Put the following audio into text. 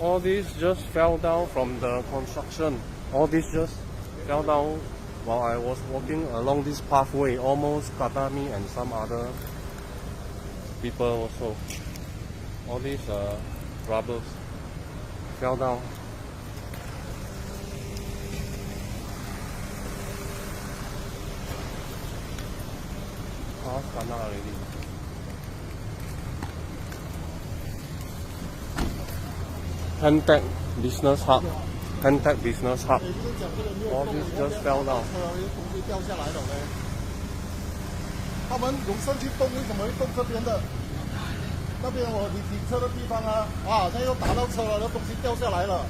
All these just fell down from the construction. All these just fell down while I was walking along this pathway. Almost kata me and some other people also. All these rubbles fell down. Cars kena already. Handtag business hub. Handtag business hub. All this just fell down. 他们永生去动，为什么会动这边的？那边你停车的地方啊，好像又打到车了，那东西掉下来了。